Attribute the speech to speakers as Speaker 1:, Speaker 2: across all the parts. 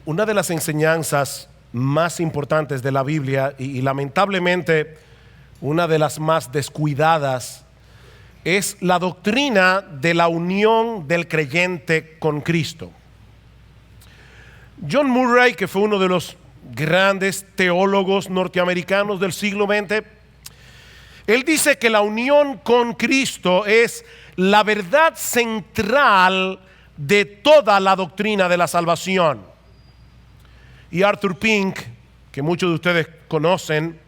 Speaker 1: Una de las enseñanzas más importantes de la Biblia y lamentablemente una de las más descuidadas es la doctrina de la unión del creyente con Cristo. John Murray, que fue uno de los grandes teólogos norteamericanos del siglo XX, él dice que la unión con Cristo es la verdad central de toda la doctrina de la salvación. Y Arthur Pink, que muchos de ustedes conocen,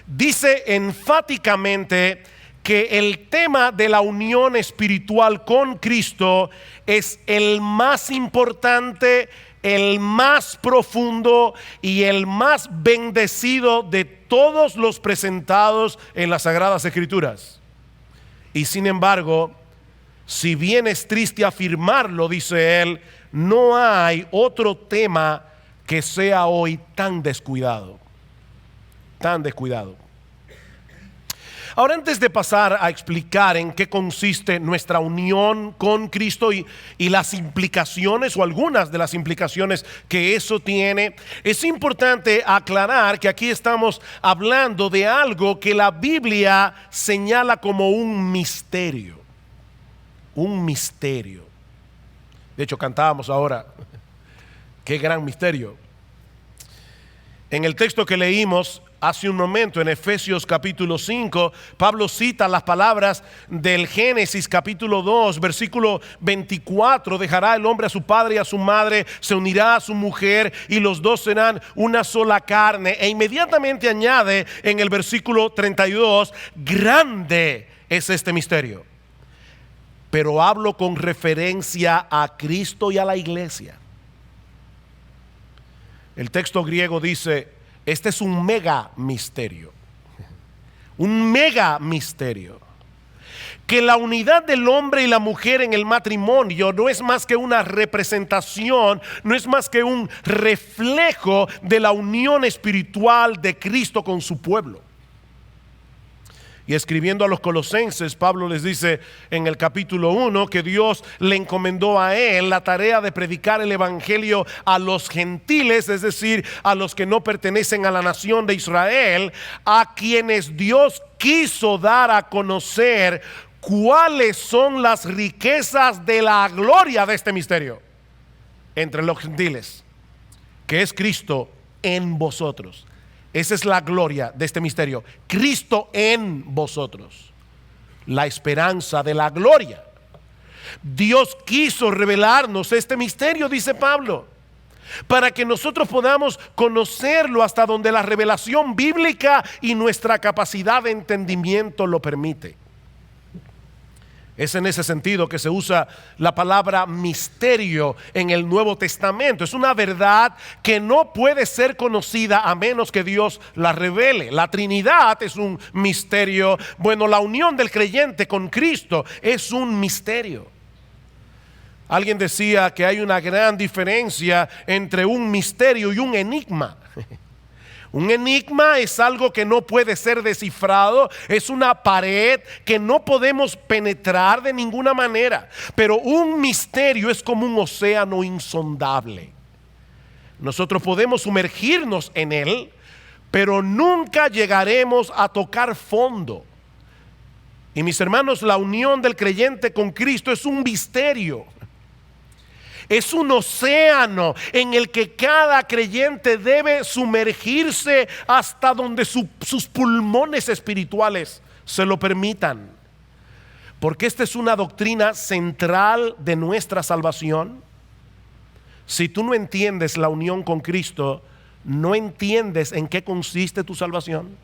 Speaker 1: dice enfáticamente que el tema de la unión espiritual con Cristo es el más importante, el más profundo y el más bendecido de todos los presentados en las Sagradas Escrituras. Y sin embargo, si bien es triste afirmarlo, dice él, no hay otro tema que sea hoy tan descuidado, tan descuidado. Ahora, antes de pasar a explicar en qué consiste nuestra unión con Cristo y las implicaciones o algunas de las implicaciones que eso tiene, es importante aclarar que aquí estamos hablando de algo que la Biblia señala como un misterio. Un misterio. De hecho, cantábamos ahora, qué gran misterio. En el texto que leímos hace un momento, en Efesios capítulo 5, Pablo cita las palabras del Génesis capítulo 2, versículo 24: dejará el hombre a su padre y a su madre, se unirá a su mujer y los dos serán una sola carne. E inmediatamente añade en el versículo 32, grande es este misterio. Pero hablo con referencia a Cristo y a la iglesia. El texto griego dice, este es un mega misterio. Un mega misterio. Que la unidad del hombre y la mujer en el matrimonio no es más que una representación, no es más que un reflejo de la unión espiritual de Cristo con su pueblo. Y escribiendo a los colosenses, Pablo les dice en el capítulo 1 que Dios le encomendó a él la tarea de predicar el evangelio a los gentiles, es decir, a los que no pertenecen a la nación de Israel, a quienes Dios quiso dar a conocer cuáles son las riquezas de la gloria de este misterio entre los gentiles, que es Cristo en vosotros. Esa es la gloria de este misterio. Cristo en vosotros, la esperanza de la gloria. Dios quiso revelarnos este misterio, dice Pablo, para que nosotros podamos conocerlo hasta donde la revelación bíblica y nuestra capacidad de entendimiento lo permite. Es en ese sentido que se usa la palabra misterio en el Nuevo Testamento. Es una verdad que no puede ser conocida a menos que Dios la revele. La Trinidad es un misterio. Bueno, la unión del creyente con Cristo es un misterio. Alguien decía que hay una gran diferencia entre un misterio y un enigma. Un enigma es algo que no puede ser descifrado, es una pared que no podemos penetrar de ninguna manera. Pero un misterio es como un océano insondable. Nosotros podemos sumergirnos en él, pero nunca llegaremos a tocar fondo. Y mis hermanos, la unión del creyente con Cristo es un misterio. Es un océano en el que cada creyente debe sumergirse hasta donde sus pulmones espirituales se lo permitan. Porque esta es una doctrina central de nuestra salvación. Si tú no entiendes la unión con Cristo, no entiendes en qué consiste tu salvación.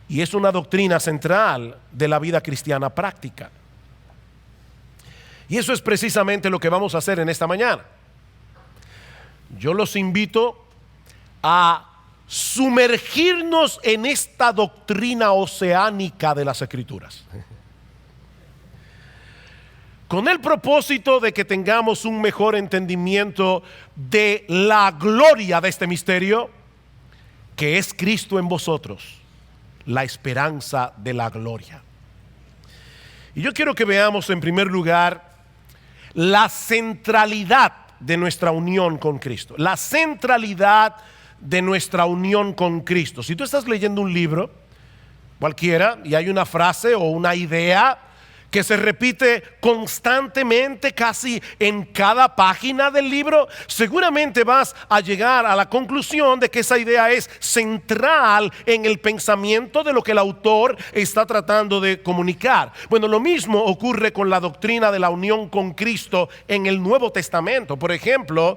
Speaker 1: Y es una doctrina central de la vida cristiana práctica. Y eso es precisamente lo que vamos a hacer en esta mañana. Yo los invito a sumergirnos en esta doctrina oceánica de las Escrituras, con el propósito de que tengamos un mejor entendimiento de la gloria de este misterio, que es Cristo en vosotros, la esperanza de la gloria. Y yo quiero que veamos en primer lugar la centralidad de nuestra unión con Cristo. La centralidad de nuestra unión con Cristo. Si tú estás leyendo un libro, cualquiera, y hay una frase o una idea que se repite constantemente casi en cada página del libro, seguramente vas a llegar a la conclusión de que esa idea es central en el pensamiento de lo que el autor está tratando de comunicar. Bueno, lo mismo ocurre con la doctrina de la unión con Cristo en el Nuevo Testamento. Por ejemplo,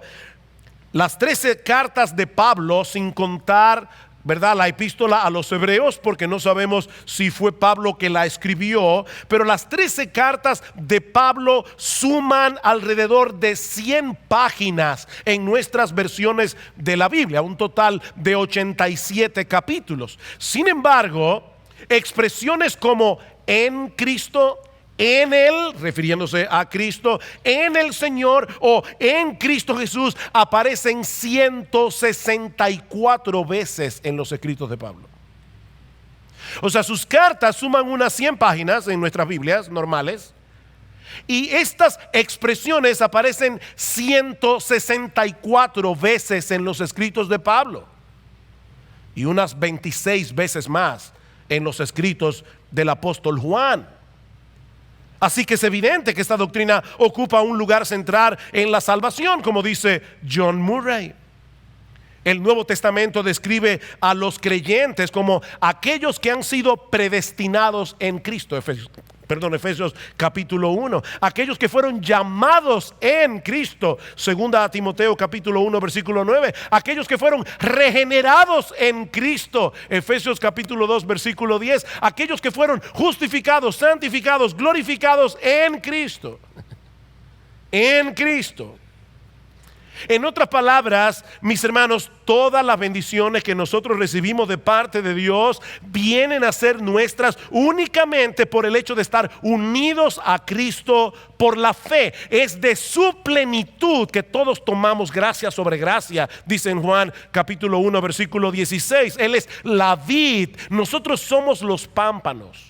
Speaker 1: las 13 cartas de Pablo, sin contar, ¿verdad?, la epístola a los hebreos, porque no sabemos si fue Pablo que la escribió, pero las 13 cartas de Pablo suman alrededor de 100 páginas en nuestras versiones de la Biblia, un total de 87 capítulos. Sin embargo, expresiones como en Cristo, en Él, refiriéndose a Cristo, en el Señor o en Cristo Jesús, aparecen 164 veces en los escritos de Pablo. O sea, sus cartas suman unas 100 páginas en nuestras Biblias normales, y estas expresiones aparecen 164 veces en los escritos de Pablo y unas 26 veces más en los escritos del apóstol Juan. Así que es evidente que esta doctrina ocupa un lugar central en la salvación, como dice John Murray. El Nuevo Testamento describe a los creyentes como aquellos que han sido predestinados en Cristo. Efesios capítulo 1. Aquellos que fueron llamados en Cristo. Segunda a Timoteo capítulo 1 versículo 9. Aquellos que fueron regenerados en Cristo. Efesios capítulo 2 versículo 10. Aquellos que fueron justificados, santificados, glorificados en Cristo. En Cristo. En otras palabras, mis hermanos, todas las bendiciones que nosotros recibimos de parte de Dios vienen a ser nuestras únicamente por el hecho de estar unidos a Cristo por la fe. Es de su plenitud que todos tomamos gracia sobre gracia, dice en Juan capítulo 1 versículo 16. Él es la vid, nosotros somos los pámpanos.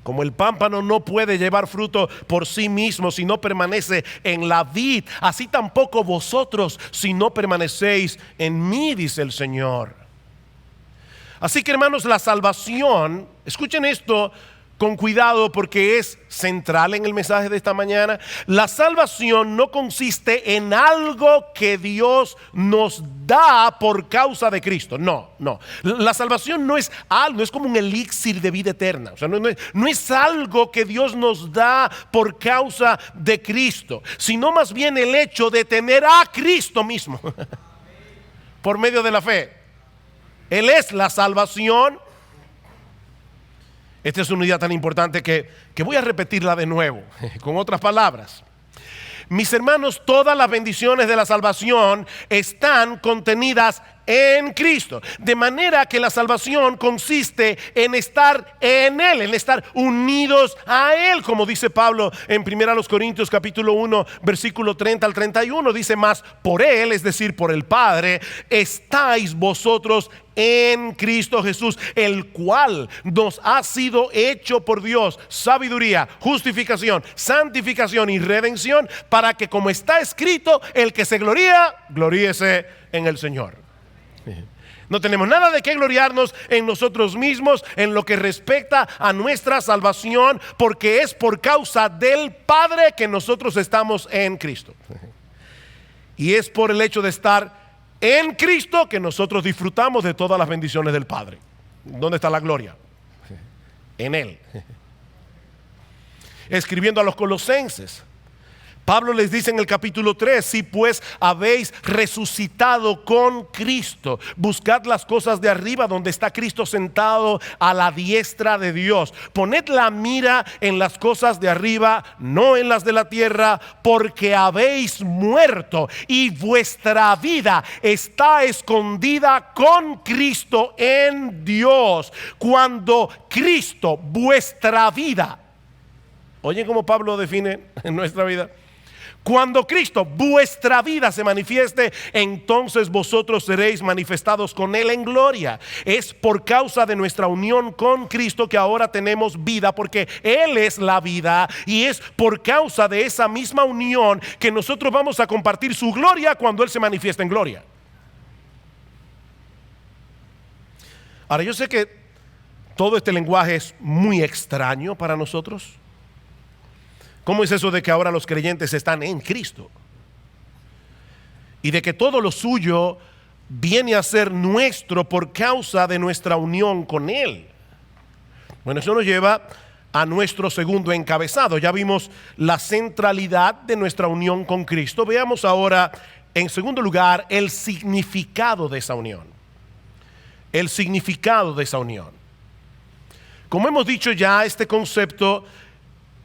Speaker 1: Como el pámpano no puede llevar fruto por sí mismo si no permanece en la vid, así tampoco vosotros si no permanecéis en mí, dice el Señor. Así que, hermanos, la salvación, escuchen esto con cuidado porque es central en el mensaje de esta mañana. La salvación no consiste en algo que Dios nos da por causa de Cristo. No. La salvación no es algo, no es como un elixir de vida eterna. O sea, no es algo que Dios nos da por causa de Cristo, sino más bien el hecho de tener a Cristo mismo por medio de la fe. Él es la salvación. Esta es una idea tan importante que voy a repetirla de nuevo, con otras palabras. Mis hermanos, todas las bendiciones de la salvación están contenidas en Cristo. De manera que la salvación consiste en estar en Él, en estar unidos a Él, como dice Pablo en 1 Corintios capítulo 1 versículo 30 al 31. Dice: más por Él, es decir, por el Padre, estáis vosotros en Cristo Jesús, el cual nos ha sido hecho por Dios sabiduría, justificación, santificación y redención, para que, como está escrito, el que se gloría, gloríese en el Señor. No tenemos nada de qué gloriarnos en nosotros mismos en lo que respecta a nuestra salvación, porque es por causa del Padre que nosotros estamos en Cristo. Y es por el hecho de estar en Cristo que nosotros disfrutamos de todas las bendiciones del Padre. ¿Dónde está la gloria? En Él. Escribiendo a los Colosenses, Pablo les dice en el capítulo 3: si pues habéis resucitado con Cristo, buscad las cosas de arriba, donde está Cristo sentado a la diestra de Dios. Poned la mira en las cosas de arriba, no en las de la tierra, porque habéis muerto y vuestra vida está escondida con Cristo en Dios. Cuando Cristo, vuestra vida, oyen cómo Pablo define en nuestra vida. Cuando Cristo, vuestra vida, se manifieste, entonces vosotros seréis manifestados con Él en gloria. Es por causa de nuestra unión con Cristo que ahora tenemos vida, porque Él es la vida, y es por causa de esa misma unión que nosotros vamos a compartir su gloria cuando Él se manifieste en gloria. Ahora, yo sé que todo este lenguaje es muy extraño para nosotros. ¿Cómo es eso de que ahora los creyentes están en Cristo? Y de que todo lo suyo viene a ser nuestro por causa de nuestra unión con Él. Bueno, eso nos lleva a nuestro segundo encabezado. Ya vimos la centralidad de nuestra unión con Cristo. Veamos ahora, en segundo lugar, el significado de esa unión. El significado de esa unión. Como hemos dicho ya, este concepto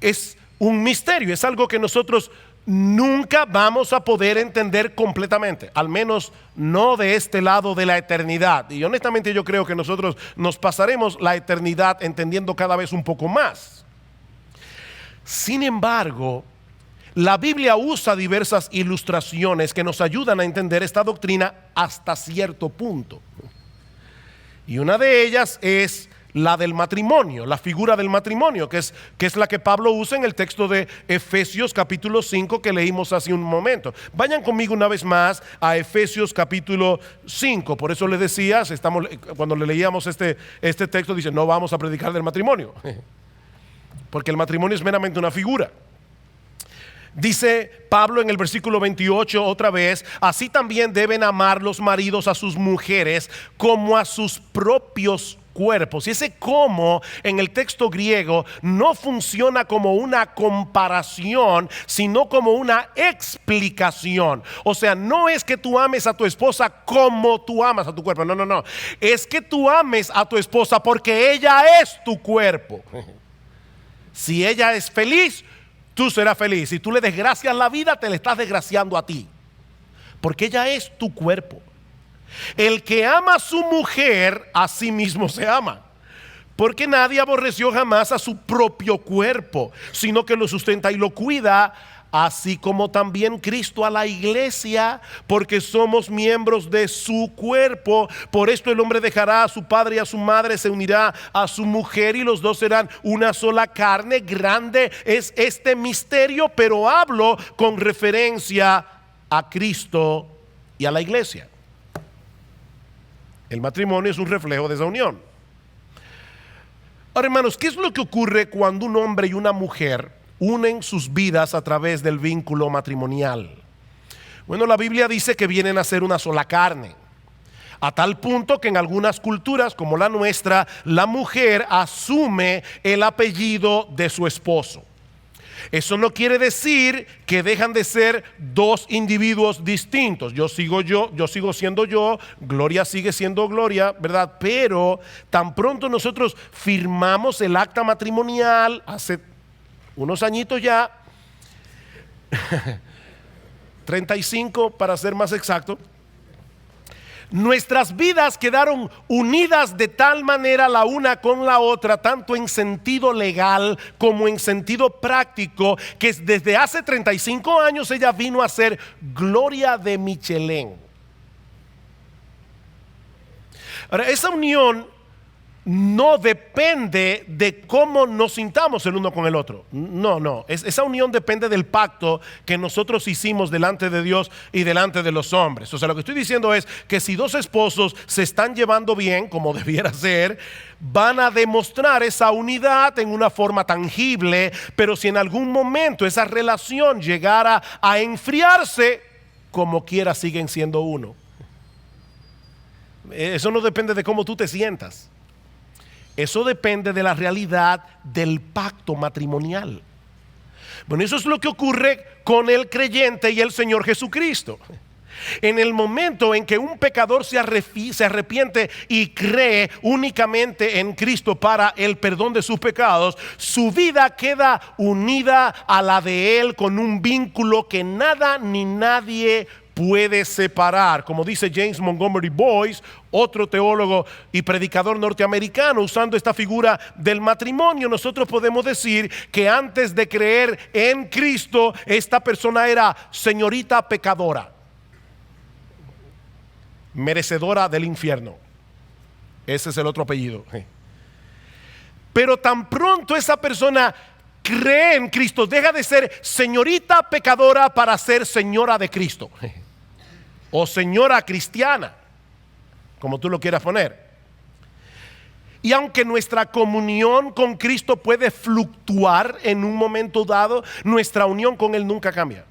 Speaker 1: es un misterio, es algo que nosotros nunca vamos a poder entender completamente, al menos no de este lado de la eternidad. Y honestamente yo creo que nosotros nos pasaremos la eternidad entendiendo cada vez un poco más. Sin embargo, la Biblia usa diversas ilustraciones que nos ayudan a entender esta doctrina hasta cierto punto. Y una de ellas es la del matrimonio, la figura del matrimonio, que es la que Pablo usa en el texto de Efesios capítulo 5 que leímos hace un momento. Vayan conmigo una vez más a Efesios capítulo 5. Por eso le decía, cuando le leíamos este texto, dice, no vamos a predicar del matrimonio, porque el matrimonio es meramente una figura. Dice Pablo en el versículo 28 otra vez, así también deben amar los maridos a sus mujeres como a sus propios cuerpos. Y ese como en el texto griego no funciona como una comparación, sino como una explicación. O sea, no es que tú ames a tu esposa como tú amas a tu cuerpo. No. Es que tú ames a tu esposa porque ella es tu cuerpo. Si ella es feliz, tú serás feliz. Si tú le desgracias la vida, te le estás desgraciando a ti. Porque ella es tu cuerpo. El que ama a su mujer, a sí mismo se ama. Porque nadie aborreció jamás a su propio cuerpo, sino que lo sustenta y lo cuida, así como también Cristo a la iglesia, porque somos miembros de su cuerpo. Por esto el hombre dejará a su padre y a su madre, se unirá a su mujer y los dos serán una sola carne. Grande es este misterio, pero hablo con referencia a Cristo y a la iglesia. El matrimonio es un reflejo de esa unión. Ahora, hermanos, ¿qué es lo que ocurre cuando un hombre y una mujer unen sus vidas a través del vínculo matrimonial? Bueno, la Biblia dice que vienen a ser una sola carne, a tal punto que en algunas culturas como la nuestra, la mujer asume el apellido de su esposo. Eso no quiere decir que dejan de ser dos individuos distintos. Yo sigo siendo yo, Gloria sigue siendo Gloria, ¿verdad? Pero tan pronto nosotros firmamos el acta matrimonial, hace unos añitos ya, 35 para ser más exacto, nuestras vidas quedaron unidas de tal manera la una con la otra, tanto en sentido legal como en sentido práctico, que desde hace 35 años ella vino a ser Gloria de Michelén. Ahora, esa unión no depende de cómo nos sintamos el uno con el otro. No. Esa unión depende del pacto que nosotros hicimos delante de Dios y delante de los hombres. O sea, lo que estoy diciendo es que si dos esposos se están llevando bien, como debiera ser, van a demostrar esa unidad en una forma tangible. Pero si en algún momento esa relación llegara a enfriarse, como quiera siguen siendo uno. Eso no depende de cómo tú te sientas. Eso depende de la realidad del pacto matrimonial. Bueno, eso es lo que ocurre con el creyente y el Señor Jesucristo. En el momento en que un pecador se arrepiente y cree únicamente en Cristo para el perdón de sus pecados, su vida queda unida a la de Él con un vínculo que nada ni nadie puede separar. Como dice James Montgomery Boyce, otro teólogo y predicador norteamericano, usando esta figura del matrimonio, nosotros podemos decir que antes de creer en Cristo, esta persona era señorita pecadora, merecedora del infierno. Ese es el otro apellido. Pero tan pronto esa persona cree en Cristo, deja de ser señorita pecadora para ser señora de Cristo o señora cristiana, como tú lo quieras poner. Y aunque nuestra comunión con Cristo puede fluctuar en un momento dado, nuestra unión con Él nunca cambia.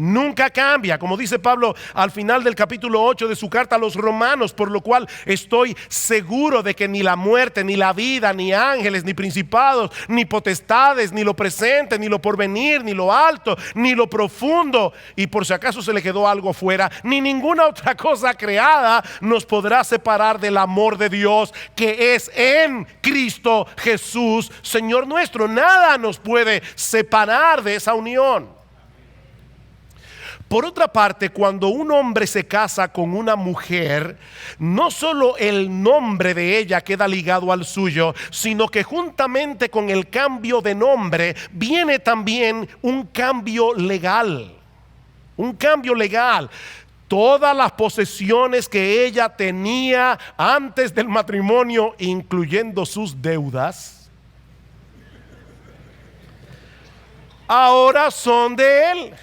Speaker 1: Nunca cambia, como dice Pablo al final del capítulo 8 de su carta a los Romanos, por lo cual estoy seguro de que ni la muerte, ni la vida, ni ángeles, ni principados, ni potestades, ni lo presente, ni lo porvenir, ni lo alto, ni lo profundo, y por si acaso se le quedó algo fuera, ni ninguna otra cosa creada nos podrá separar del amor de Dios que es en Cristo Jesús, Señor nuestro. Nada nos puede separar de esa unión. Por otra parte, cuando un hombre se casa con una mujer, no solo el nombre de ella queda ligado al suyo, sino que juntamente con el cambio de nombre viene también un cambio legal. Un cambio legal. Todas las posesiones que ella tenía antes del matrimonio, incluyendo sus deudas, ahora son de él.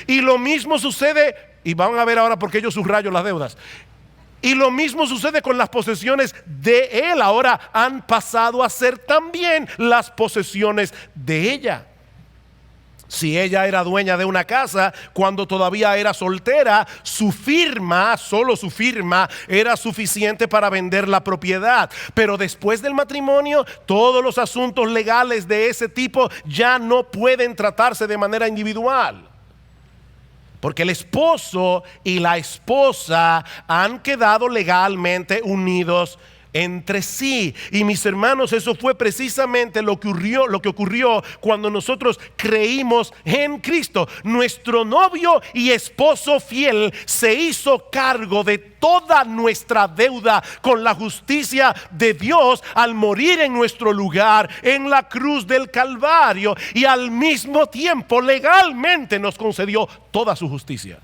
Speaker 1: Y lo mismo sucede, y van a ver ahora por qué yo subrayo las deudas. Y lo mismo sucede con las posesiones de él. Ahora han pasado a ser también las posesiones de ella. Si ella era dueña de una casa cuando todavía era soltera, su firma, solo su firma, era suficiente para vender la propiedad. Pero después del matrimonio, todos los asuntos legales de ese tipo ya no pueden tratarse de manera individual. Porque el esposo y la esposa han quedado legalmente unidos entre sí. Y mis hermanos, eso fue precisamente lo que ocurrió cuando nosotros creímos en Cristo. Nuestro novio y esposo fiel se hizo cargo de toda nuestra deuda con la justicia de Dios al morir en nuestro lugar en la cruz del Calvario, y al mismo tiempo legalmente nos concedió toda su justicia.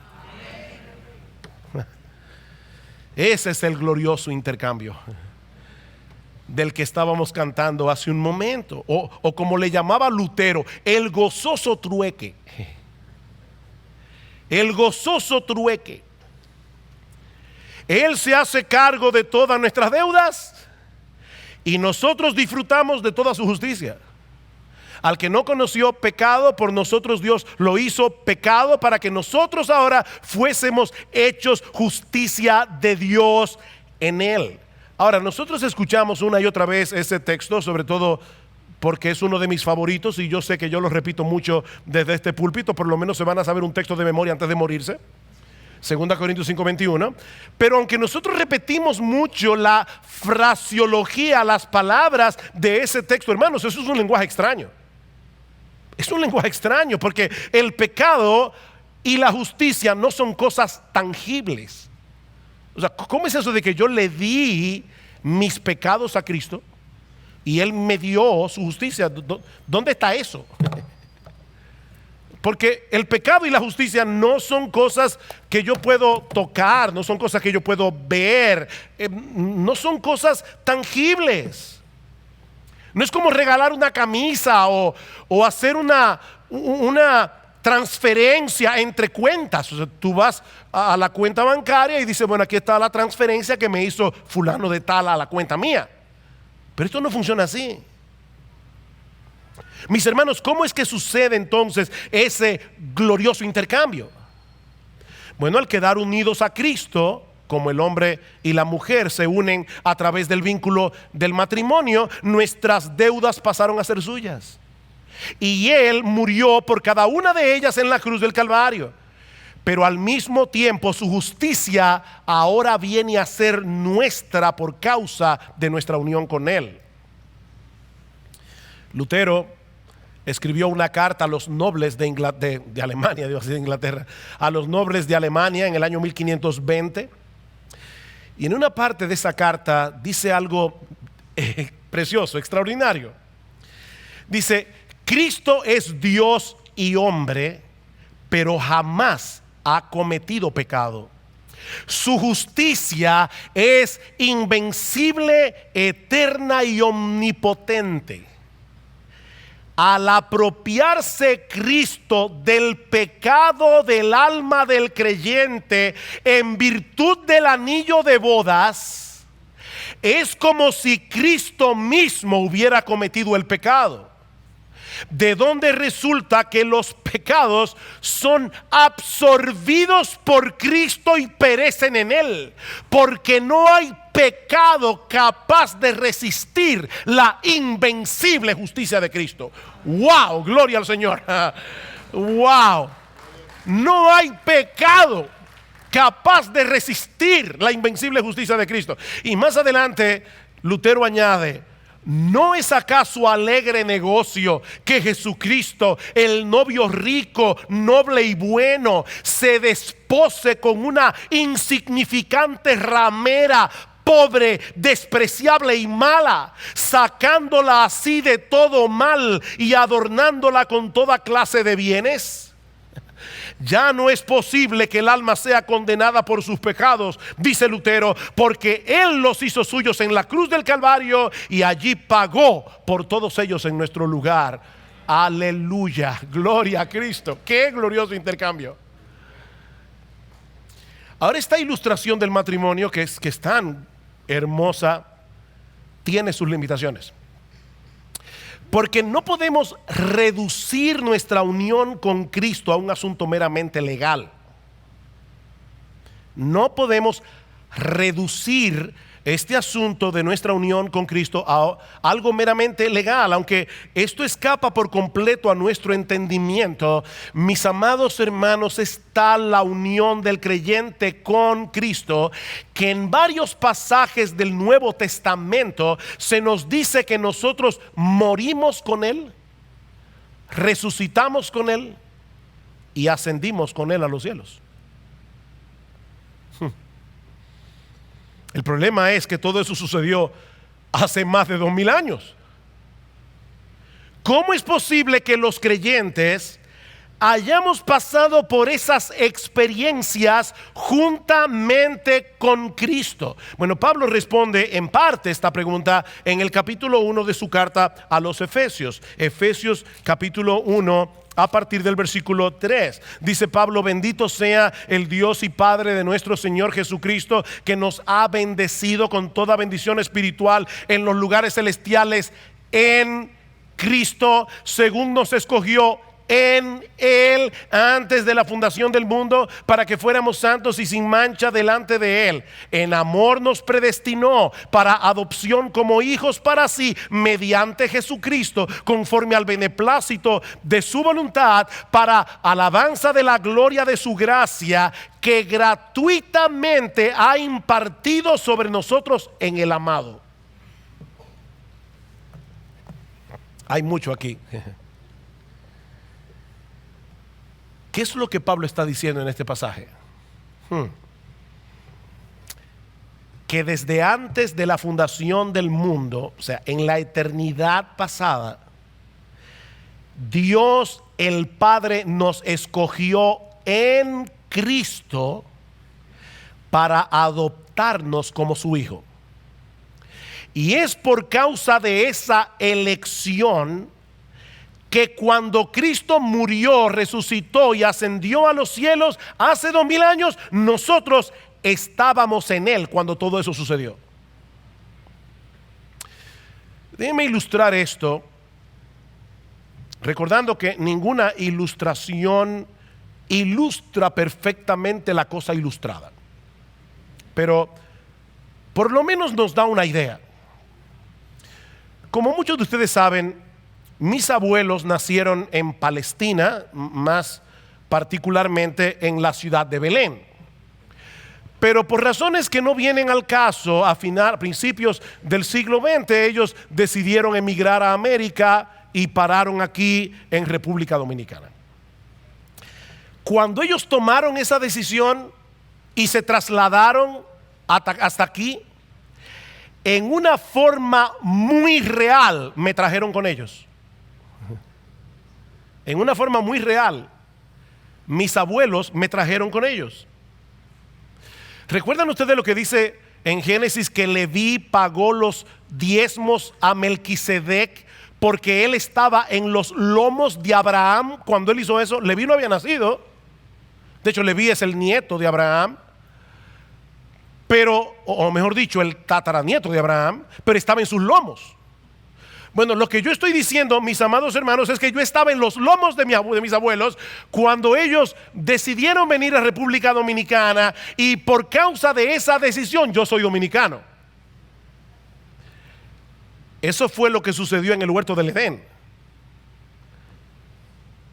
Speaker 1: Ese es el glorioso intercambio del que estábamos cantando hace un momento, o como le llamaba Lutero, el gozoso trueque. El gozoso trueque. Él se hace cargo de todas nuestras deudas y nosotros disfrutamos de toda su justicia. Al que no conoció pecado, por nosotros Dios lo hizo pecado para que nosotros ahora fuésemos hechos justicia de Dios en él. Ahora, nosotros escuchamos una y otra vez ese texto, sobre todo porque es uno de mis favoritos, y yo sé que yo lo repito mucho desde este púlpito. Por lo menos se van a saber un texto de memoria antes de morirse. 2 Corintios 5:21. Pero aunque nosotros repetimos mucho la fraseología, las palabras de ese texto, hermanos, eso es un lenguaje extraño. Es un lenguaje extraño porque el pecado y la justicia no son cosas tangibles. O sea, ¿cómo es eso de que yo le di mis pecados a Cristo y Él me dio su justicia? ¿Dónde está eso? Porque el pecado y la justicia no son cosas que yo puedo tocar, no son cosas que yo puedo ver, no son cosas tangibles. No es como regalar una camisa o hacer una transferencia entre cuentas. O sea, tú vas a la cuenta bancaria y dices, bueno, aquí está la transferencia que me hizo fulano de tal a la cuenta mía. Pero esto no funciona así. Mis hermanos, ¿cómo es que sucede entonces ese glorioso intercambio? Bueno, al quedar unidos a Cristo, como el hombre y la mujer se unen a través del vínculo del matrimonio, nuestras deudas pasaron a ser suyas. Y Él murió por cada una de ellas en la cruz del Calvario. Pero al mismo tiempo su justicia ahora viene a ser nuestra por causa de nuestra unión con Él. Lutero escribió una carta a los nobles de Alemania, digo así, de Inglaterra, a los nobles de Alemania en el año 1520. Y en una parte de esa carta dice algo precioso, extraordinario. Dice: Cristo es Dios y hombre, pero jamás ha cometido pecado. Su justicia es invencible, eterna y omnipotente. Al apropiarse Cristo del pecado del alma del creyente en virtud del anillo de bodas, es como si Cristo mismo hubiera cometido el pecado. De donde resulta que los pecados son absorbidos por Cristo y perecen en Él, porque no hay pecado capaz de resistir la invencible justicia de Cristo. ¡Wow! Gloria al Señor. ¡Wow! No hay pecado capaz de resistir la invencible justicia de Cristo. Y más adelante Lutero añade: ¿no es acaso alegre negocio que Jesucristo, el novio rico, noble y bueno, se despose con una insignificante ramera, pobre, despreciable y mala, sacándola así de todo mal y adornándola con toda clase de bienes? Ya no es posible que el alma sea condenada por sus pecados, dice Lutero, porque Él los hizo suyos en la cruz del Calvario y allí pagó por todos ellos en nuestro lugar. Aleluya, gloria a Cristo. Qué glorioso intercambio. Ahora, esta ilustración del matrimonio, que es tan hermosa, tiene sus limitaciones. Porque no podemos reducir nuestra unión con Cristo a un asunto meramente legal. No podemos reducir este asunto de nuestra unión con Cristo a algo meramente legal, aunque esto escapa por completo a nuestro entendimiento. Mis amados hermanos, está la unión del creyente con Cristo, que en varios pasajes del Nuevo Testamento se nos dice que nosotros morimos con Él, resucitamos con Él y ascendimos con Él a los cielos. El problema es que todo eso sucedió hace más de 2000 años. ¿Cómo es posible que los creyentes hayamos pasado por esas experiencias juntamente con Cristo? Bueno, Pablo responde en parte esta pregunta en el capítulo 1 de su carta a los Efesios. Efesios capítulo 1, a partir del versículo 3, dice Pablo: bendito sea el Dios y Padre de nuestro Señor Jesucristo, que nos ha bendecido con toda bendición espiritual en los lugares celestiales en Cristo, según nos escogió en Él antes de la fundación del mundo, para que fuéramos santos y sin mancha delante de Él. En amor nos predestinó para adopción como hijos para sí, mediante Jesucristo, conforme al beneplácito de su voluntad, para alabanza de la gloria de su gracia, que gratuitamente ha impartido sobre nosotros en el amado. Hay mucho aquí. ¿Qué es lo que Pablo está diciendo en este pasaje? Que desde antes de la fundación del mundo, o sea, en la eternidad pasada, Dios el Padre nos escogió en Cristo para adoptarnos como su hijo. Y es por causa de esa elección que cuando Cristo murió, resucitó y ascendió a los cielos hace 2000 años, nosotros estábamos en Él cuando todo eso sucedió. Déjenme ilustrar esto, recordando que ninguna ilustración ilustra perfectamente la cosa ilustrada, pero por lo menos nos da una idea. Como muchos de ustedes saben, mis abuelos nacieron en Palestina, más particularmente en la ciudad de Belén. Pero por razones que no vienen al caso, a principios del siglo XX, ellos decidieron emigrar a América y pararon aquí en República Dominicana. Cuando ellos tomaron esa decisión y se trasladaron hasta aquí, en una forma muy real me trajeron con ellos. En una forma muy real, mis abuelos me trajeron con ellos. ¿Recuerdan ustedes lo que dice en Génesis, que Leví pagó los diezmos a Melquisedec porque él estaba en los lomos de Abraham? Cuando él hizo eso, Leví no había nacido. De hecho, Leví es el nieto de Abraham, pero, o mejor dicho, el tataranieto de Abraham, pero estaba en sus lomos. Bueno, lo que yo estoy diciendo, mis amados hermanos, es que yo estaba en los lomos de mis abuelos cuando ellos decidieron venir a República Dominicana, y por causa de esa decisión yo soy dominicano. Eso fue lo que sucedió en el huerto del Edén.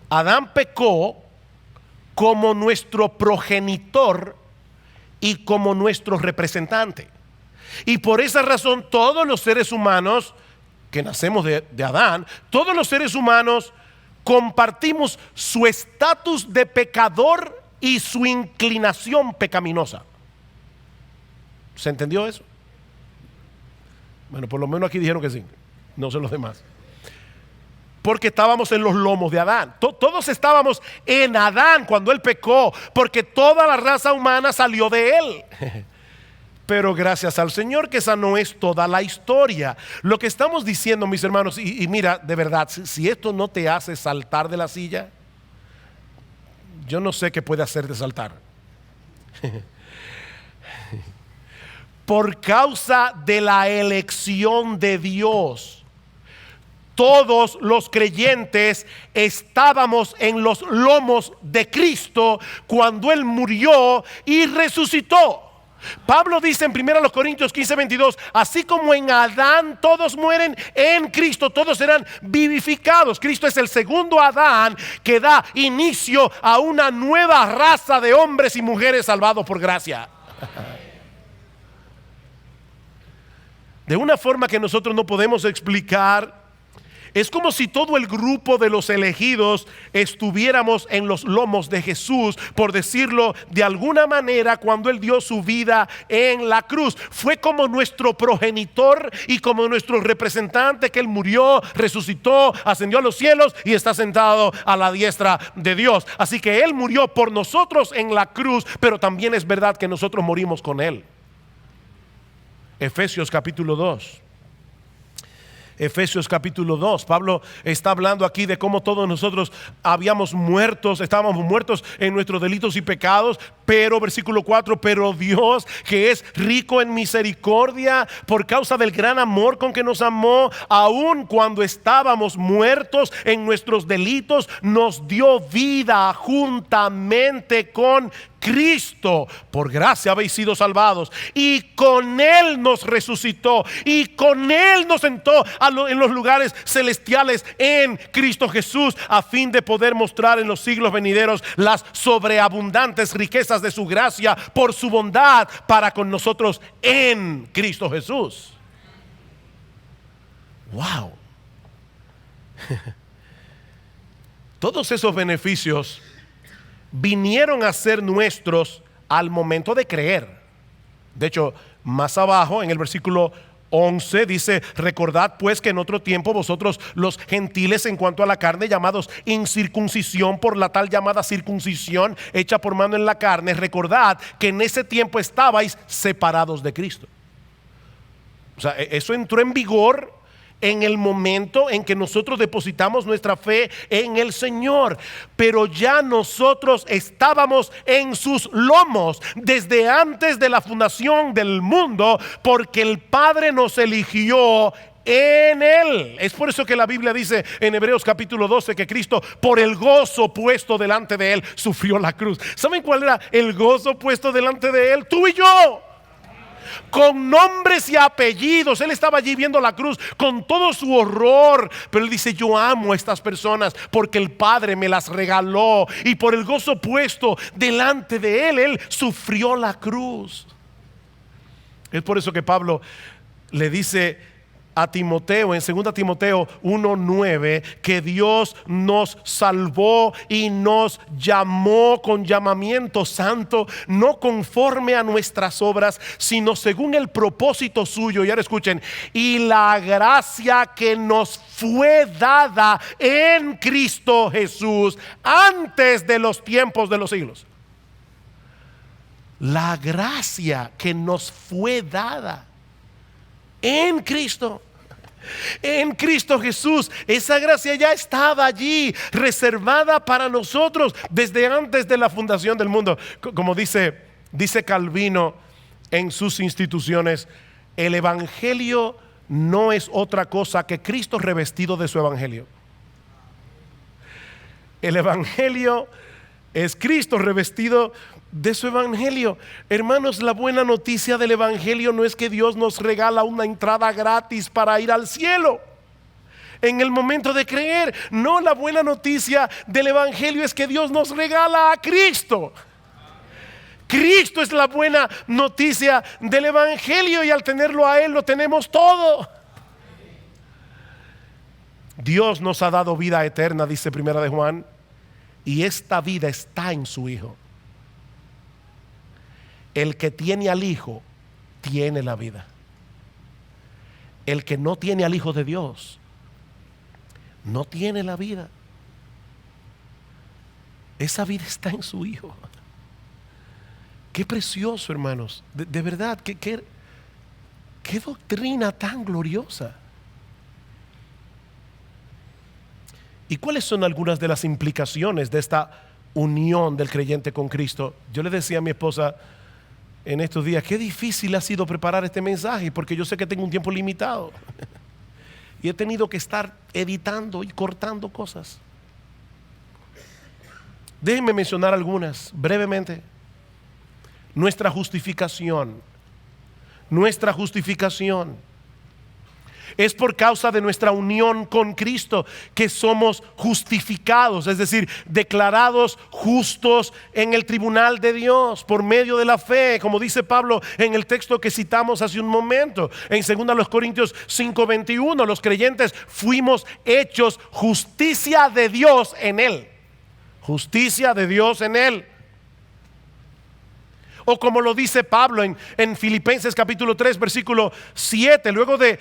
Speaker 1: Adán pecó como nuestro progenitor y como nuestro representante. Y por esa razón todos los seres humanos que nacemos de Adán, todos los seres humanos compartimos su estatus de pecador y su inclinación pecaminosa. ¿Se entendió eso? Bueno, por lo menos aquí dijeron que sí, no sé los demás. Porque estábamos en los lomos de Adán. Todos estábamos en Adán cuando él pecó, porque toda la raza humana salió de él. Pero gracias al Señor que esa no es toda la historia. Lo que estamos diciendo, mis hermanos, y mira, de verdad, si esto no te hace saltar de la silla, yo no sé qué puede hacerte saltar. Por causa de la elección de Dios, todos los creyentes estábamos en los lomos de Cristo cuando Él murió y resucitó. Pablo dice en 1 Corintios 15:22, así como en Adán todos mueren, en Cristo todos serán vivificados. Cristo es el segundo Adán que da inicio a una nueva raza de hombres y mujeres salvados por gracia. De una forma que nosotros no podemos explicar. Es como si todo el grupo de los elegidos estuviéramos en los lomos de Jesús, por decirlo de alguna manera, cuando Él dio su vida en la cruz. Fue como nuestro progenitor y como nuestro representante que Él murió, resucitó, ascendió a los cielos y está sentado a la diestra de Dios. Así que Él murió por nosotros en la cruz, pero también es verdad que nosotros morimos con Él. Efesios capítulo 2. Efesios capítulo 2, Pablo está hablando aquí de cómo todos nosotros estábamos muertos en nuestros delitos y pecados, pero versículo 4, pero Dios, que es rico en misericordia, por causa del gran amor con que nos amó, aun cuando estábamos muertos en nuestros delitos, nos dio vida juntamente con Cristo. Por gracia habéis sido salvados, y con Él nos resucitó, y con Él nos sentó en los lugares celestiales en Cristo Jesús, a fin de poder mostrar en los siglos venideros las sobreabundantes riquezas de su gracia por su bondad para con nosotros en Cristo Jesús. Wow. Todos esos beneficios vinieron a ser nuestros al momento de creer. De hecho, más abajo en el versículo 11 dice: recordad pues que en otro tiempo vosotros los gentiles, en cuanto a la carne, llamados incircuncisión por la tal llamada circuncisión hecha por mano en la carne, recordad que en ese tiempo estabais separados de Cristo. O sea, eso entró en vigor en el momento en que nosotros depositamos nuestra fe en el Señor. Pero ya nosotros estábamos en sus lomos desde antes de la fundación del mundo, porque el Padre nos eligió en Él. Es por eso que la Biblia dice en Hebreos capítulo 12 que Cristo, por el gozo puesto delante de Él, sufrió la cruz. ¿Saben cuál era el gozo puesto delante de Él? Tú y yo, con nombres y apellidos. Él estaba allí viendo la cruz con todo su horror, pero Él dice: yo amo a estas personas porque el Padre me las regaló, y por el gozo puesto delante de Él, Él sufrió la cruz. Es por eso que Pablo le dice a Timoteo en 2 Timoteo 1:9 que Dios nos salvó y nos llamó con llamamiento santo, no conforme a nuestras obras, sino según el propósito suyo. Y ahora escuchen: y la gracia que nos fue dada en Cristo Jesús antes de los tiempos de los siglos. La gracia que nos fue dada en Cristo. En Cristo Jesús, esa gracia ya estaba allí, reservada para nosotros desde antes de la fundación del mundo. Como dice Calvino en sus instituciones, el evangelio no es otra cosa que Cristo revestido de su evangelio. El evangelio es Cristo revestido de su evangelio. Hermanos, la buena noticia del evangelio no es que Dios nos regala una entrada gratis para ir al cielo en el momento de creer. No, la buena noticia del evangelio es que Dios nos regala a Cristo. Cristo es la buena noticia del evangelio, y al tenerlo a Él lo tenemos todo. Dios nos ha dado vida eterna, dice Primera de Juan, y esta vida está en su Hijo. El que tiene al Hijo tiene la vida. El que no tiene al Hijo de Dios no tiene la vida. Esa vida está en su Hijo. Qué precioso, hermanos. De verdad, qué doctrina tan gloriosa. ¿Y cuáles son algunas de las implicaciones de esta unión del creyente con Cristo? Yo le decía a mi esposa en estos días, qué difícil ha sido preparar este mensaje, porque yo sé que tengo un tiempo limitado y he tenido que estar editando y cortando cosas. Déjenme mencionar algunas brevemente. Nuestra justificación es por causa de nuestra unión con Cristo que somos justificados, es decir, declarados justos en el tribunal de Dios por medio de la fe, como dice Pablo en el texto que citamos hace un momento. En 2 Corintios 5:21, los creyentes fuimos hechos justicia de Dios en Él. Justicia de Dios en Él. O como lo dice Pablo en Filipenses capítulo 3 versículo 7, luego de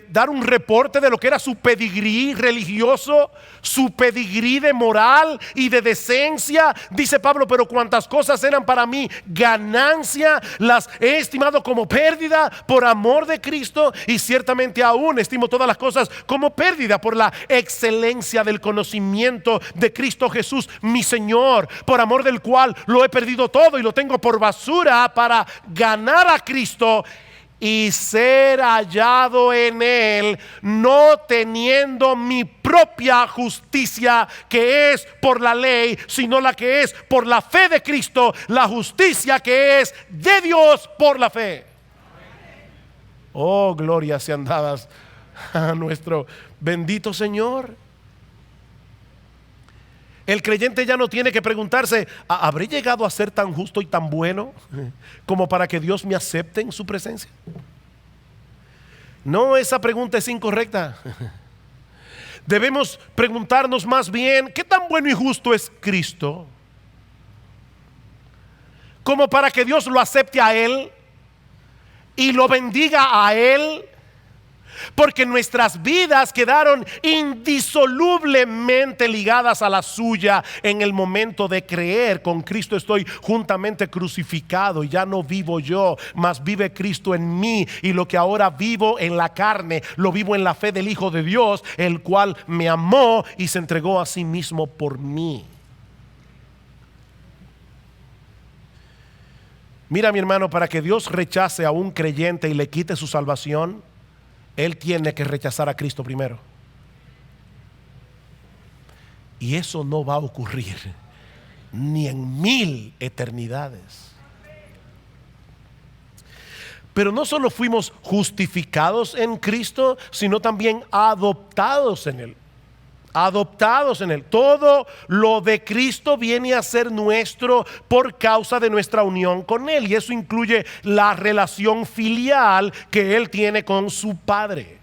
Speaker 1: dar un reporte de lo que era su pedigrí religioso, su pedigrí de moral y de decencia, dice Pablo: pero cuantas cosas eran para mí ganancia, las he estimado como pérdida por amor de Cristo, y ciertamente aún estimo todas las cosas como pérdida por la excelencia del conocimiento de Cristo Jesús mi Señor, por amor del cual lo he perdido todo y lo tengo por basura para ganar a Cristo y ser hallado en Él, no teniendo mi propia justicia que es por la ley, sino la que es por la fe de Cristo, la justicia que es de Dios por la fe. Oh, glorias sean dadas a nuestro bendito Señor. El creyente ya no tiene que preguntarse: ¿habré llegado a ser tan justo y tan bueno como para que Dios me acepte en su presencia? No, esa pregunta es incorrecta. Debemos preguntarnos más bien: ¿qué tan bueno y justo es Cristo como para que Dios lo acepte a Él y lo bendiga a Él? Porque nuestras vidas quedaron indisolublemente ligadas a la suya en el momento de creer. Con Cristo estoy juntamente crucificado, y ya no vivo yo, mas vive Cristo en mí, y lo que ahora vivo en la carne lo vivo en la fe del Hijo de Dios, el cual me amó y se entregó a sí mismo por mí. Mira, mi hermano, para que Dios rechace a un creyente y le quite su salvación, Él tiene que rechazar a Cristo primero. Y eso no va a ocurrir ni en 1000 eternidades. Pero no solo fuimos justificados en Cristo, sino también adoptados en Él. Adoptados en Él. Todo lo de Cristo viene a ser nuestro por causa de nuestra unión con Él, y eso incluye la relación filial que Él tiene con su Padre.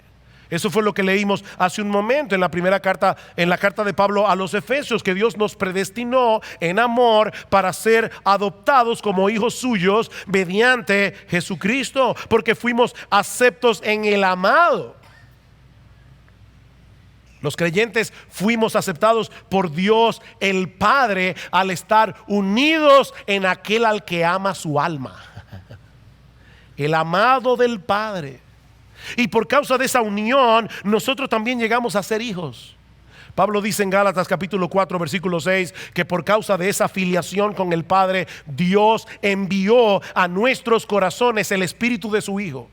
Speaker 1: Eso fue lo que leímos hace un momento en la primera carta, en la carta de Pablo a los Efesios, que Dios nos predestinó en amor para ser adoptados como hijos suyos mediante Jesucristo, porque fuimos aceptos en el amado. Los creyentes fuimos aceptados por Dios el Padre al estar unidos en aquel al que ama su alma, el amado del Padre. Y por causa de esa unión, nosotros también llegamos a ser hijos. Pablo dice en Gálatas capítulo 4 versículo 6 que por causa de esa filiación con el Padre, Dios envió a nuestros corazones el Espíritu de su Hijo,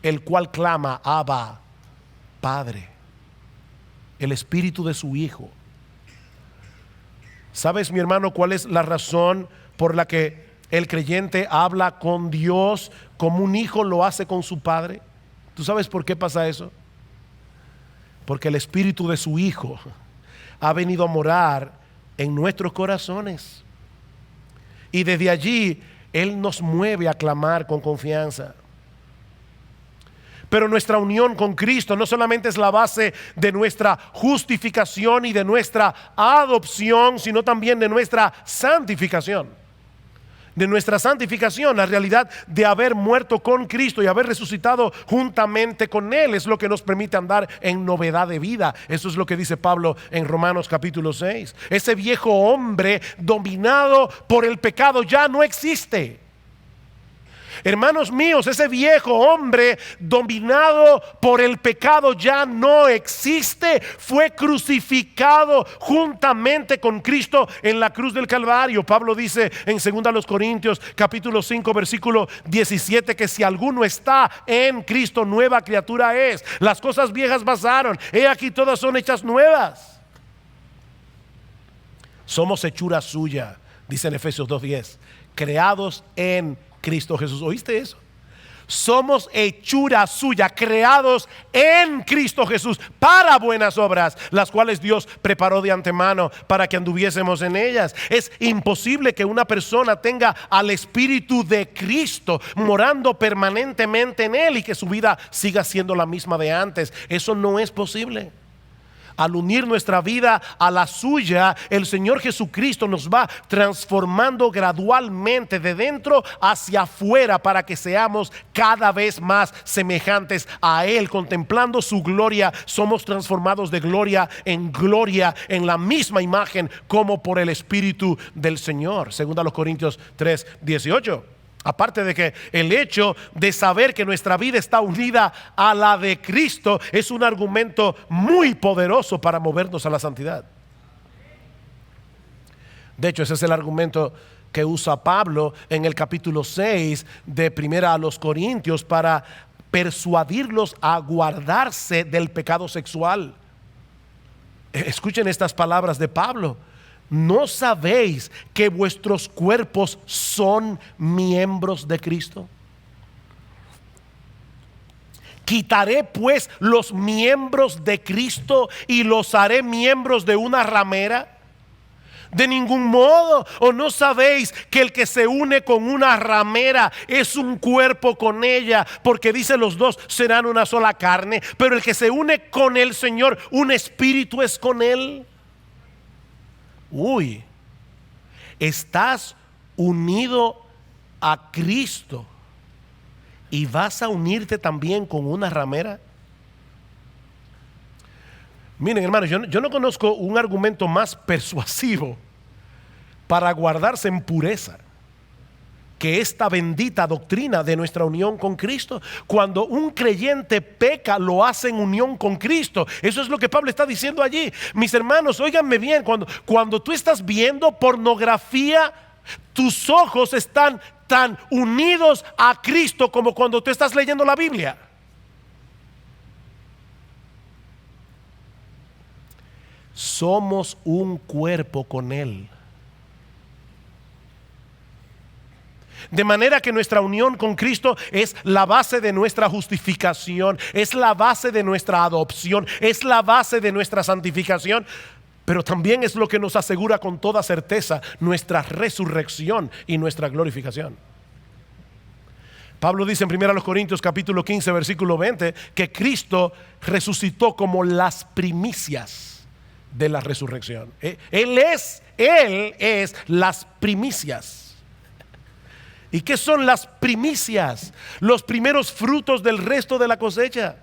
Speaker 1: el cual clama, Abba, Padre. El Espíritu de su Hijo. ¿Sabes, mi hermano, cuál es la razón por la que el creyente habla con Dios como un hijo lo hace con su padre? ¿Tú sabes por qué pasa eso? Porque el Espíritu de su Hijo ha venido a morar en nuestros corazones. Y desde allí Él nos mueve a clamar con confianza. Pero nuestra unión con Cristo no solamente es la base de nuestra justificación y de nuestra adopción, sino también de nuestra santificación. De nuestra santificación, la realidad de haber muerto con Cristo y haber resucitado juntamente con Él es lo que nos permite andar en novedad de vida. Eso es lo que dice Pablo en Romanos capítulo 6. Ese viejo hombre dominado por el pecado ya no existe. Hermanos míos, ese viejo hombre dominado por el pecado ya no existe. Fue crucificado juntamente con Cristo en la cruz del Calvario. Pablo dice en 2 Corintios capítulo 5 versículo 17 que si alguno está en Cristo, nueva criatura es. Las cosas viejas pasaron, he aquí todas son hechas nuevas. Somos hechura suya, dice en Efesios 2:10, creados en Cristo Jesús. ¿Oíste eso? Somos hechura suya, creados en Cristo Jesús para buenas obras, las cuales Dios preparó de antemano para que anduviésemos en ellas. Es imposible que una persona tenga al Espíritu de Cristo morando permanentemente en él y que su vida siga siendo la misma de antes. Eso no es posible. Al unir nuestra vida a la suya, el Señor Jesucristo nos va transformando gradualmente de dentro hacia afuera para que seamos cada vez más semejantes a Él. Contemplando su gloria, somos transformados de gloria en la misma imagen como por el Espíritu del Señor. 2 Corintios 3:18. Aparte de que el hecho de saber que nuestra vida está unida a la de Cristo es un argumento muy poderoso para movernos a la santidad. De hecho, ese es el argumento que usa Pablo en el capítulo 6 de Primera a los Corintios para persuadirlos a guardarse del pecado sexual. Escuchen estas palabras de Pablo. ¿No sabéis que vuestros cuerpos son miembros de Cristo? ¿Quitaré pues los miembros de Cristo y los haré miembros de una ramera? De ningún modo. ¿O no sabéis que el que se une con una ramera es un cuerpo con ella? Porque dice los dos serán una sola carne. Pero el que se une con el Señor, un espíritu es con él. Uy, estás unido a Cristo y vas a unirte también con una ramera. Miren, hermanos, yo no conozco un argumento más persuasivo para guardarse en pureza que esta bendita doctrina de nuestra unión con Cristo. Cuando un creyente peca, lo hace en unión con Cristo. Eso es lo que Pablo está diciendo allí. Mis hermanos, óiganme bien, cuando tú estás viendo pornografía, tus ojos están tan unidos a Cristo como cuando tú estás leyendo la Biblia. Somos un cuerpo con Él. De manera que nuestra unión con Cristo es la base de nuestra justificación, es la base de nuestra adopción, es la base de nuestra santificación, pero también es lo que nos asegura con toda certeza nuestra resurrección y nuestra glorificación. Pablo dice en 1 Corintios capítulo 15 versículo 20 que Cristo resucitó como las primicias de la resurrección. Él es las primicias. ¿Y qué son las primicias? Los primeros frutos del resto de la cosecha.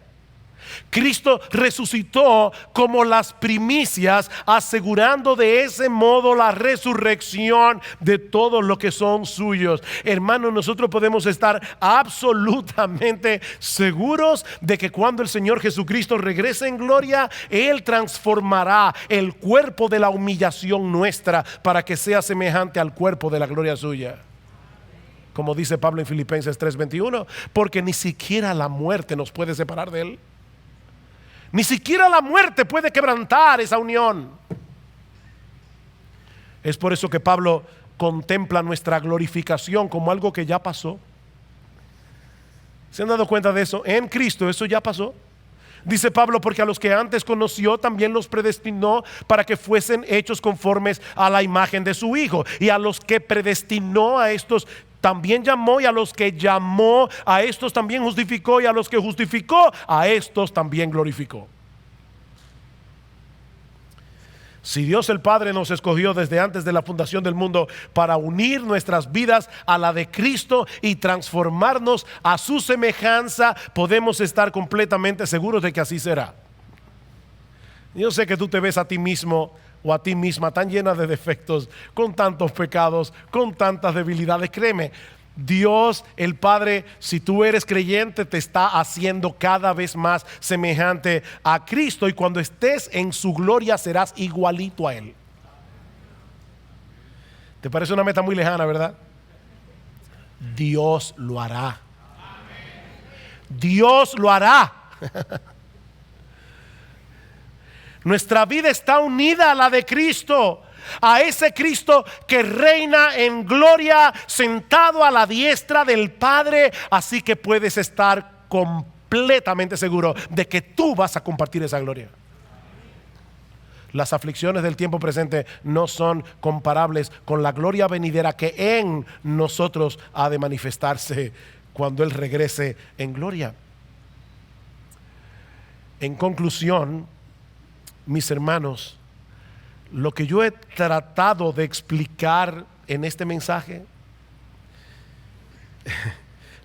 Speaker 1: Cristo resucitó como las primicias, asegurando de ese modo la resurrección de todos los que son suyos. Hermanos, nosotros podemos estar absolutamente seguros de que cuando el Señor Jesucristo regrese en gloria, Él transformará el cuerpo de la humillación nuestra para que sea semejante al cuerpo de la gloria suya. Como dice Pablo en Filipenses 3:21, porque ni siquiera la muerte nos puede separar de Él. Ni siquiera la muerte puede quebrantar esa unión. Es por eso que Pablo contempla nuestra glorificación como algo que ya pasó. ¿Se han dado cuenta de eso? En Cristo eso ya pasó. Dice Pablo, porque a los que antes conoció también los predestinó para que fuesen hechos conformes a la imagen de su Hijo. Y a los que predestinó, a estos también llamó, y a los que llamó, a estos también justificó, y a los que justificó, a estos también glorificó. Si Dios el Padre nos escogió desde antes de la fundación del mundo para unir nuestras vidas a la de Cristo y transformarnos a su semejanza, podemos estar completamente seguros de que así será. Yo sé que tú te ves a ti mismo o a ti misma tan llena de defectos, con tantos pecados, con tantas debilidades. Créeme, Dios el Padre, si tú eres creyente, te está haciendo cada vez más semejante a Cristo, y cuando estés en su gloria serás igualito a Él. ¿Te parece una meta muy lejana, verdad? Dios lo hará. Dios lo hará. Nuestra vida está unida a la de Cristo, a ese Cristo que reina en gloria, sentado a la diestra del Padre. Así que puedes estar completamente seguro de que tú vas a compartir esa gloria. Las aflicciones del tiempo presente no son comparables con la gloria venidera que en nosotros ha de manifestarse cuando Él regrese en gloria. En conclusión, mis hermanos, lo que yo he tratado de explicar en este mensaje,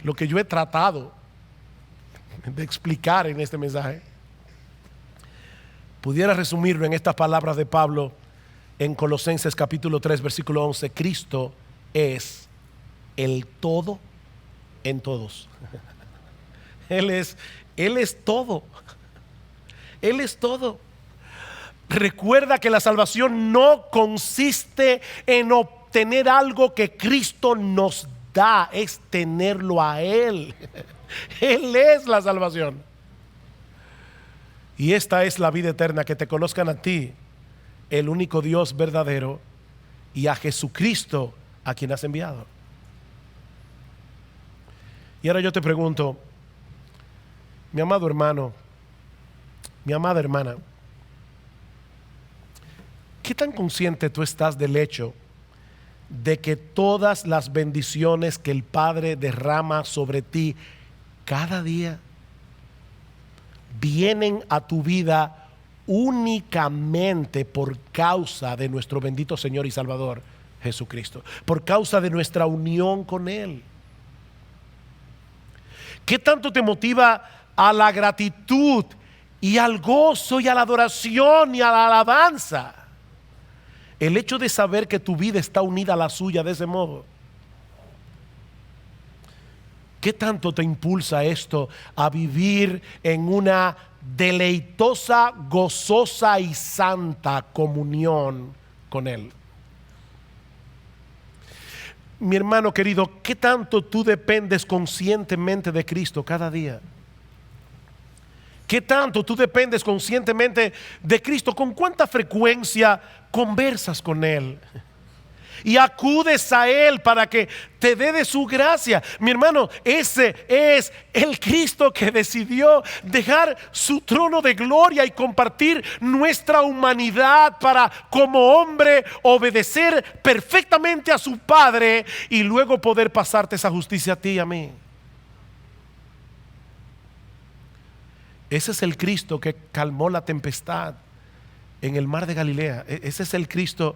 Speaker 1: lo que yo he tratado de explicar en este mensaje, pudiera resumirlo en estas palabras de Pablo en Colosenses capítulo 3 versículo 11: Cristo es el todo en todos. Él es todo. Él es todo. Recuerda que la salvación no consiste en obtener algo que Cristo nos da, es tenerlo a Él. Él es la salvación. Y esta es la vida eterna, que te conozcan a ti, el único Dios verdadero, y a Jesucristo, a quien has enviado. Y ahora yo te pregunto, mi amado hermano, mi amada hermana, ¿qué tan consciente tú estás del hecho de que todas las bendiciones que el Padre derrama sobre ti cada día vienen a tu vida únicamente por causa de nuestro bendito Señor y Salvador Jesucristo, por causa de nuestra unión con Él? ¿Qué tanto te motiva a la gratitud y al gozo y a la adoración y a la alabanza el hecho de saber que tu vida está unida a la suya de ese modo? ¿Qué tanto te impulsa esto a vivir en una deleitosa, gozosa y santa comunión con Él? Mi hermano querido, ¿qué tanto tú dependes conscientemente de Cristo cada día? ¿Qué tanto tú dependes conscientemente de Cristo? ¿Con cuánta frecuencia conversas con Él y acudes a Él para que te dé de su gracia? Mi hermano, ese es el Cristo que decidió dejar su trono de gloria y compartir nuestra humanidad para, como hombre, obedecer perfectamente a su Padre y luego poder pasarte esa justicia a ti y a mí. Ese es el Cristo que calmó la tempestad en el mar de Galilea. Ese es el Cristo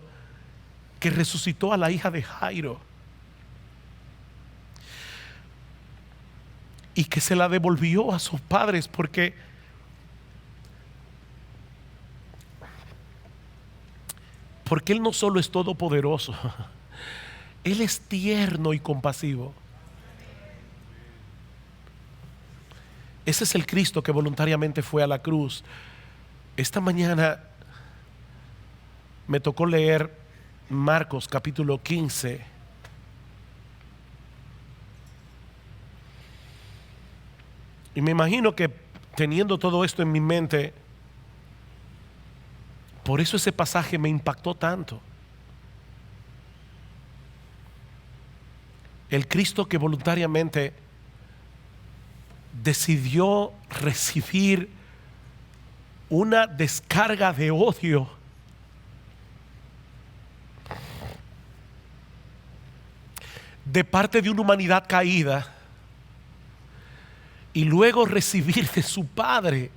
Speaker 1: que resucitó a la hija de Jairo y que se la devolvió a sus padres, porque Él no solo es todopoderoso, Él es tierno y compasivo. Ese es el Cristo que voluntariamente fue a la cruz. Esta mañana me tocó leer Marcos capítulo 15. Y me imagino que teniendo todo esto en mi mente, por eso ese pasaje me impactó tanto. El Cristo que voluntariamente decidió recibir una descarga de odio de parte de una humanidad caída, y luego recibir de su Padre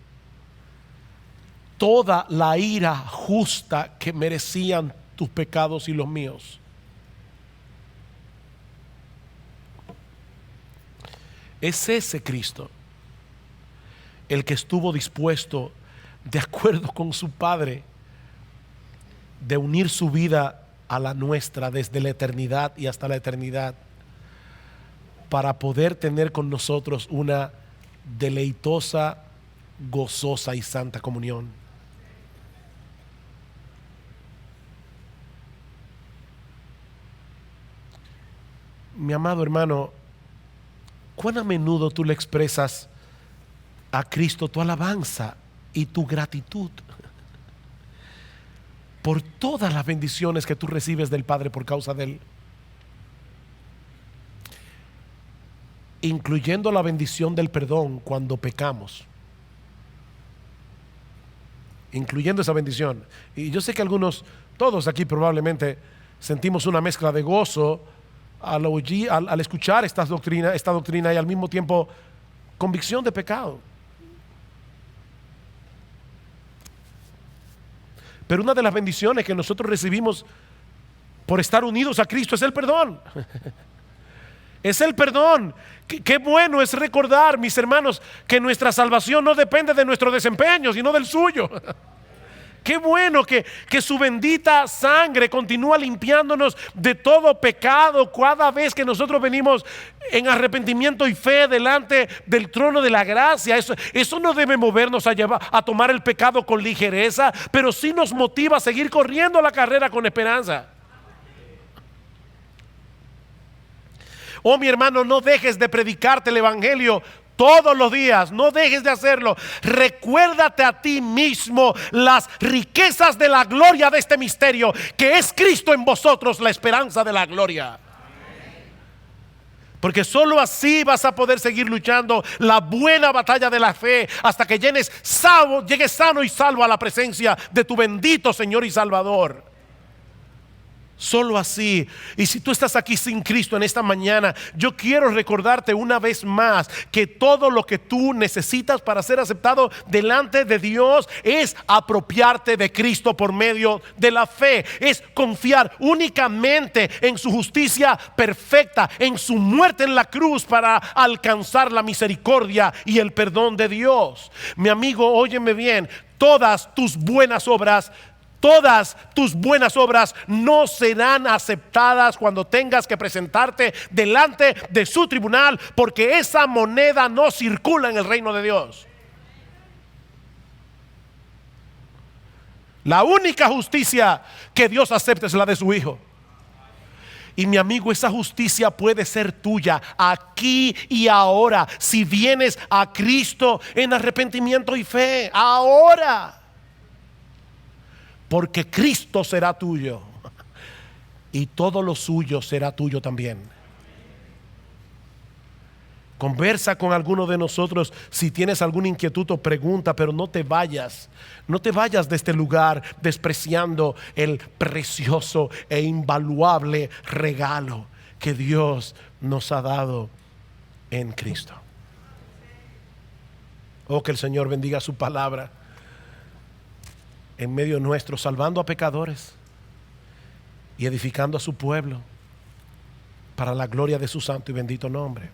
Speaker 1: toda la ira justa que merecían tus pecados y los míos. Es ese Cristo el que estuvo dispuesto, de acuerdo con su Padre, de unir su vida a la nuestra desde la eternidad y hasta la eternidad, para poder tener con nosotros una deleitosa, gozosa y santa comunión. Mi amado hermano, ¿cuán a menudo tú le expresas a Cristo tu alabanza y tu gratitud por todas las bendiciones que tú recibes del Padre por causa de Él? Incluyendo la bendición del perdón cuando pecamos, incluyendo esa bendición. Y yo sé que todos aquí probablemente sentimos una mezcla de gozo al escuchar esta doctrina y al mismo tiempo convicción de pecado. Pero una de las bendiciones que nosotros recibimos por estar unidos a Cristo es el perdón. Es el perdón. Qué bueno es recordar, mis hermanos, que nuestra salvación no depende de nuestro desempeño, sino del suyo. Qué bueno que su bendita sangre continúa limpiándonos de todo pecado cada vez que nosotros venimos en arrepentimiento y fe delante del trono de la gracia. Eso no debe movernos a tomar el pecado con ligereza, pero sí nos motiva a seguir corriendo la carrera con esperanza. Oh, mi hermano, no dejes de predicarte el evangelio todos los días, no dejes de hacerlo. Recuérdate a ti mismo las riquezas de la gloria de este misterio, que es Cristo en vosotros, la esperanza de la gloria. Porque solo así vas a poder seguir luchando la buena batalla de la fe hasta que llegues sano y salvo a la presencia de tu bendito Señor y Salvador. Solo así. Y si tú estás aquí sin Cristo en esta mañana, yo quiero recordarte una vez más que todo lo que tú necesitas para ser aceptado delante de Dios es apropiarte de Cristo por medio de la fe. Es confiar únicamente en su justicia perfecta, en su muerte en la cruz para alcanzar la misericordia y el perdón de Dios. Mi amigo, óyeme bien, todas tus buenas obras no serán aceptadas cuando tengas que presentarte delante de su tribunal, porque esa moneda no circula en el reino de Dios. La única justicia que Dios acepta es la de su Hijo. Y mi amigo, esa justicia puede ser tuya aquí y ahora si vienes a Cristo en arrepentimiento y fe. Ahora. Porque Cristo será tuyo y todo lo suyo será tuyo también. Conversa con alguno de nosotros si tienes alguna inquietud o pregunta, pero no te vayas de este lugar despreciando el precioso e invaluable regalo que Dios nos ha dado en Cristo. Oh, que el Señor bendiga su palabra en medio nuestro, salvando a pecadores y edificando a su pueblo para la gloria de su santo y bendito nombre.